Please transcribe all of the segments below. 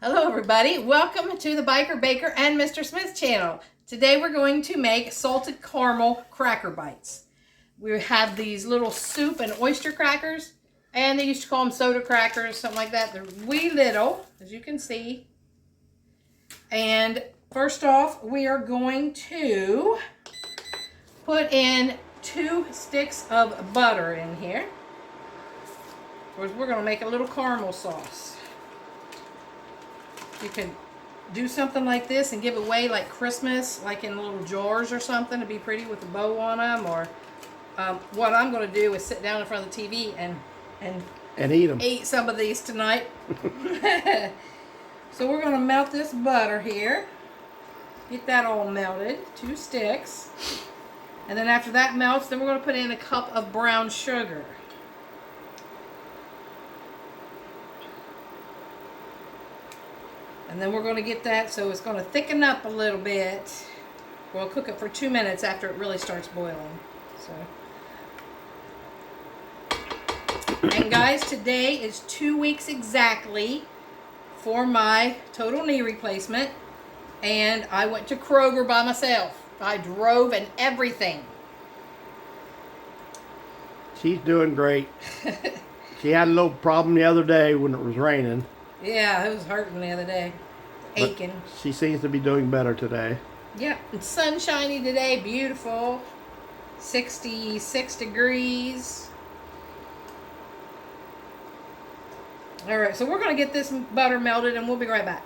Hello everybody, welcome to the Biker Baker and Mr. Smith channel. Today we're going to make salted caramel cracker bites. We have these little soup and oyster crackers, and they used to call them soda crackers, something like that. They're wee little, as you can see. And first off, we are going to put in 2 sticks of butter in here. Of course, we're going to make a little caramel sauce. You can do something like this and give away like Christmas, like in little jars or something to be pretty with a bow on them. Or what I'm going to do is sit down in front of the TV and eat them. Eat some of these tonight. So we're going to melt this butter here. Get that all melted. 2 sticks. And then after that melts, then we're going to put in a cup of brown sugar. And then we're going to get that so it's going to thicken up a little bit. We'll cook it for 2 minutes after it really starts boiling. And guys, today is 2 weeks exactly for my total knee replacement. And I went to Kroger by myself. I drove and everything. She's doing great. She had a little problem the other day when it was raining. Yeah, it was hurting the other day. Aching. But she seems to be doing better today. Yeah, it's sunshiny today, beautiful. 66 degrees. Alright, so we're going to get this butter melted and we'll be right back.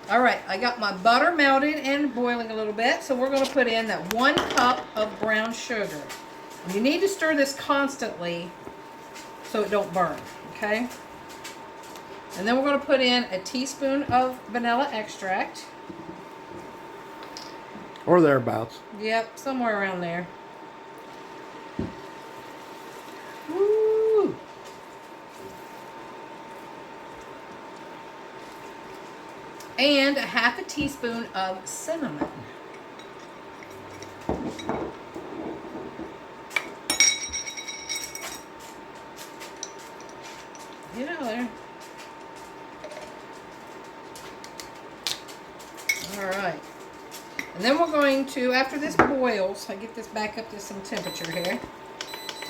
Alright, I got my butter melted and boiling a little bit, so we're going to put in that 1 cup of brown sugar. And you need to stir this constantly so it don't burn, okay? And then we're going to put in a teaspoon of vanilla extract. Or thereabouts. Yep, somewhere around there. Woo! And a 1/2 teaspoon of cinnamon. Get out there. Alright. And then we're going to, after this boils, I get this back up to some temperature here.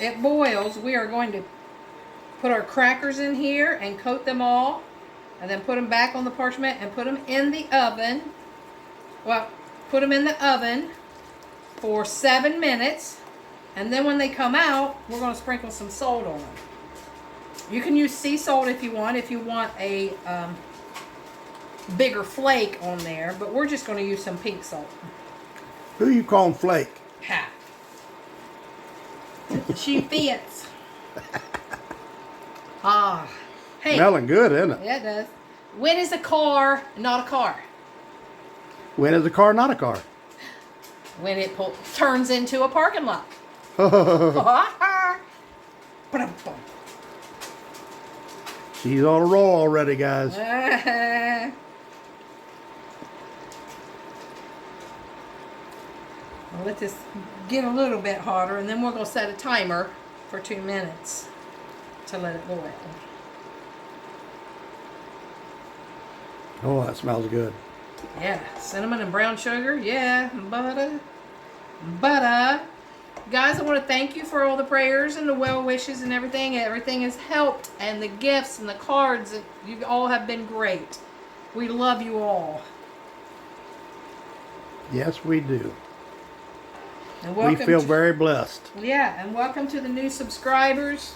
It boils, we are going to put our crackers in here and coat them all. And then put them back on the parchment and put them in the oven. Well, put them in the oven for 7 minutes. And then when they come out, we're going to sprinkle some salt on them. You can use sea salt if you want a bigger flake on there, but we're just going to use some pink salt. Who you calling Flake? Ha. She fits. Ah. Hey. Smelling good, isn't it? Yeah, it does. When is a car not a car? When is a car not a car? When it turns into a parking lot. She's on a roll already, guys. I'll let this get a little bit hotter, and then we're going to set a timer for 2 minutes to let it boil. Oh, that smells good. Yeah, cinnamon and brown sugar. Yeah, butter. Butter. Guys, I want to thank you for all the prayers and the well wishes and everything. Everything has helped, and the gifts and the cards. You all have been great. We love you all. Yes, we do. And We feel very blessed. Yeah, and welcome to the new subscribers.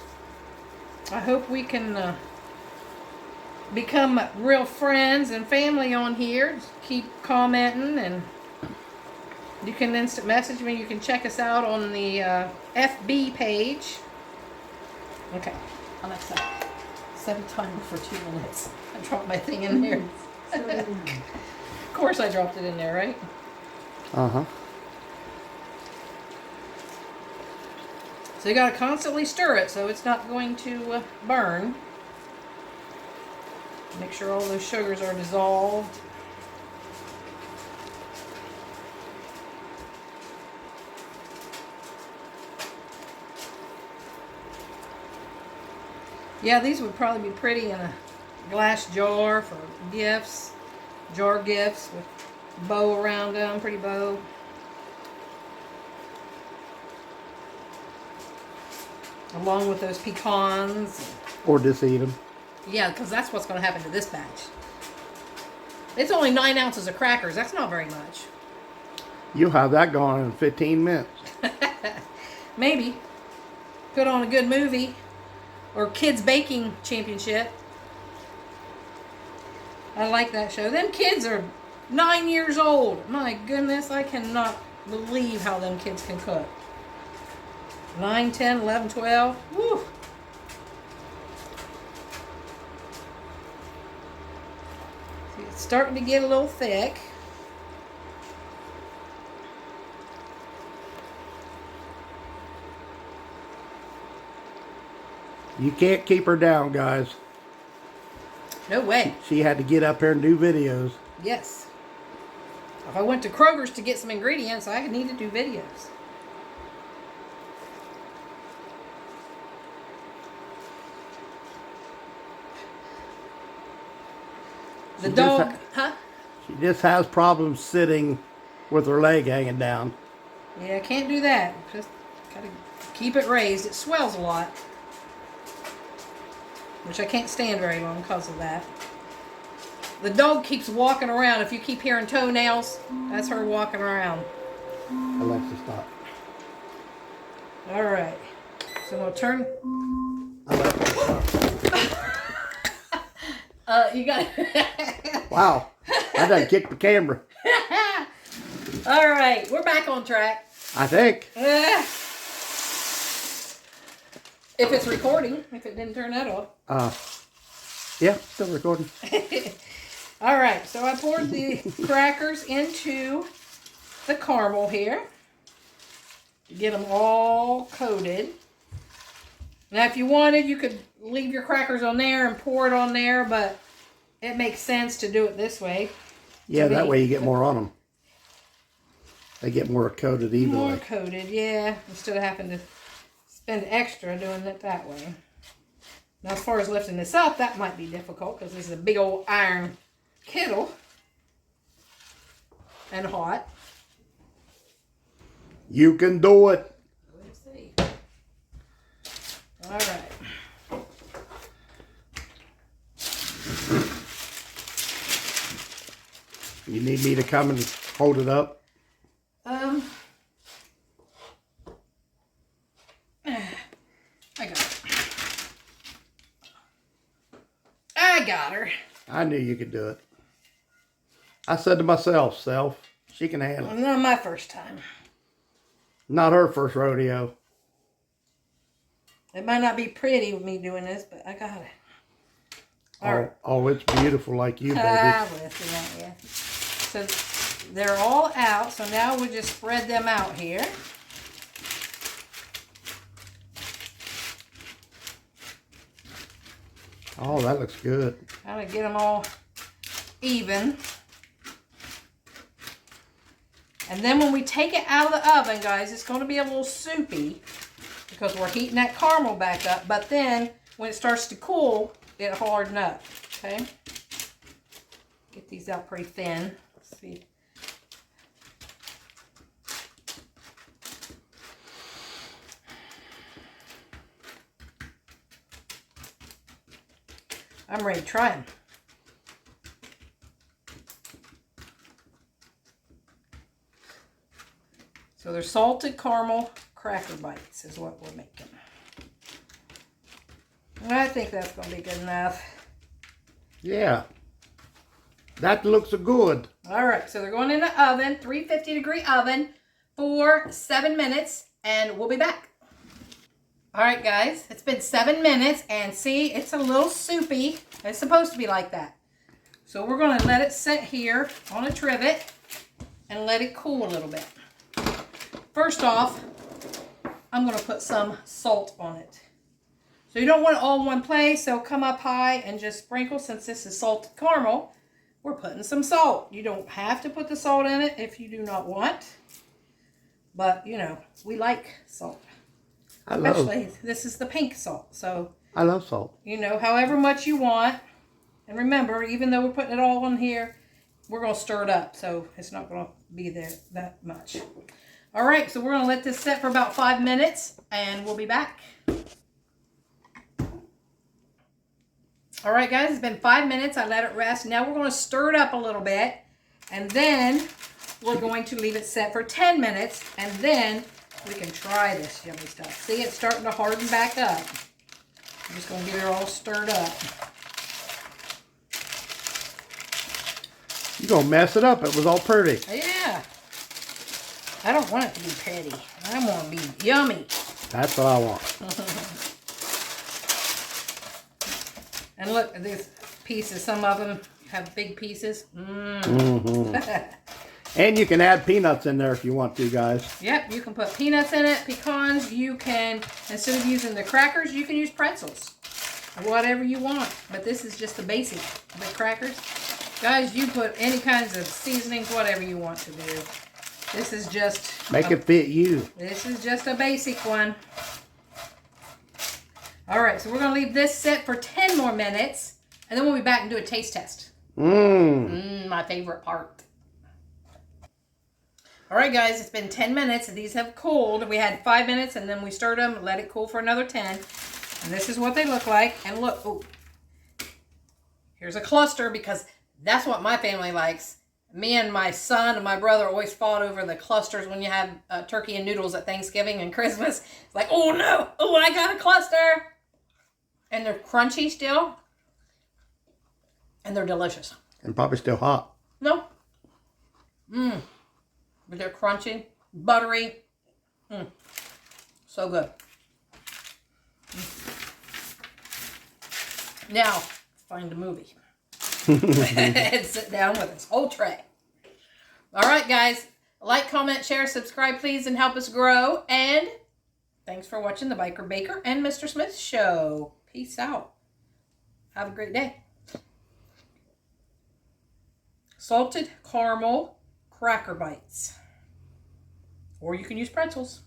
I hope we can become real friends and family on here. Just keep commenting, and you can instant message me. You can check us out on the FB page. Okay, Alexa, set a timer for 2 minutes. I dropped my thing in there. Of course I dropped it in there, right? Uh-huh. So you got to constantly stir it so it's not going to burn. Make sure all those sugars are dissolved. Yeah, these would probably be pretty in a glass jar for gifts. Jar gifts with bow around them, pretty bow. Along with those pecans. Or just eat them. Yeah, because that's what's going to happen to this batch. It's only 9 ounces of crackers. That's not very much. You'll have that gone in 15 minutes. Maybe. Put on a good movie. Or Kids Baking Championship. I like that show. Them kids are 9 years old. My goodness, I cannot believe how them kids can cook. 9, 10, 11, 12. Woo. See, it's starting to get a little thick. You can't keep her down, guys. No way. She had to get up here and do videos. Yes. If I went to Kroger's to get some ingredients, I need to do videos. The dog, huh? She just has problems sitting with her leg hanging down. Yeah, can't do that. Just gotta keep it raised. It swells a lot. Which I can't stand very long because of that. The dog keeps walking around. If you keep hearing toenails, that's her walking around. Alexa, stop. Alright. So I'm going to turn. Alexa, stop. You got Wow. I done kicked the camera. Alright, we're back on track. I think. If it's recording, if it didn't turn that off. Yeah, still recording. Alright, so I poured the crackers into the caramel here to get them all coated. Now, if you wanted, you could leave your crackers on there and pour it on there, but it makes sense to do it this way. Yeah, that way you get more on them. They get more coated evenly. More coated, yeah, instead of having to spend extra doing it that way. Now, as far as lifting this up, that might be difficult because this is a big old iron kettle and hot. You can do it. Let's see. All right. You need me to come and hold it up? I got it. I got her. I knew you could do it. I said to myself, self, she can handle it. Not my first time. Not her first rodeo. It might not be pretty with me doing this, but I got it. All right. Oh, it's beautiful like you, baby. Yeah. So they're all out. So now we'll just spread them out here. Oh, that looks good. Kind of get them all even. And then when we take it out of the oven, guys, it's going to be a little soupy because we're heating that caramel back up. But then when it starts to cool, it'll harden up. Okay? Get these out pretty thin. Let's see. I'm ready to try them. So they're salted caramel cracker bites is what we're making. I think that's going to be good enough. Yeah. That looks good. All right, so they're going in the oven, 350-degree oven for 7 minutes, and we'll be back. All right, guys, it's been 7 minutes, and see, it's a little soupy. It's supposed to be like that. So we're going to let it sit here on a trivet and let it cool a little bit. First off, I'm going to put some salt on it. So you don't want it all in one place, so come up high and just sprinkle. Since this is salted caramel, we're putting some salt. You don't have to put the salt in it if you do not want. But, you know, we like salt. Especially, this is the pink salt. So I love salt. you know, however much you want. And remember, even though we're putting it all on here, we're going to stir it up. So it's not going to be there that much. All right, so we're going to let this set for about 5 minutes and we'll be back. All right, guys, it's been 5 minutes. I let it rest. Now we're going to stir it up a little bit. And then we're going to leave it set for 10 minutes. And then we can try this yummy stuff. See, it's starting to harden back up. I'm just going to get it all stirred up. You're going to mess it up. It was all pretty. Yeah. I don't want it to be pretty. I want it to be yummy. That's what I want. And look at these pieces. Some of them have big pieces. And you can add peanuts in there if you want to, guys. Yep, you can put peanuts in it, pecans. You can, instead of using the crackers, you can use pretzels. Whatever you want. But this is just the basic. The crackers. Guys, you put any kinds of seasonings, whatever you want to do. This is just... Make it fit you. This is just a basic one. Alright, so we're going to leave this set for 10 more minutes. And then we'll be back and do a taste test. My favorite part. Alright guys, it's been 10 minutes. These have cooled. We had 5 minutes and then we stirred them, let it cool for another 10. And this is what they look like. And look, oh, here's a cluster because that's what my family likes. Me and my son and my brother always fought over the clusters when you have turkey and noodles at Thanksgiving and Christmas. It's like, oh no, oh, I got a cluster. And they're crunchy still. And they're delicious. And probably still hot. No. But they're crunchy, buttery. So good. Now, find a movie. And sit down with this whole tray. All right, guys. Like, comment, share, subscribe, please, and help us grow. And thanks for watching the Biker Baker and Mr. Smith Show. Peace out. Have a great day. Salted caramel cracker bites. Or you can use pretzels.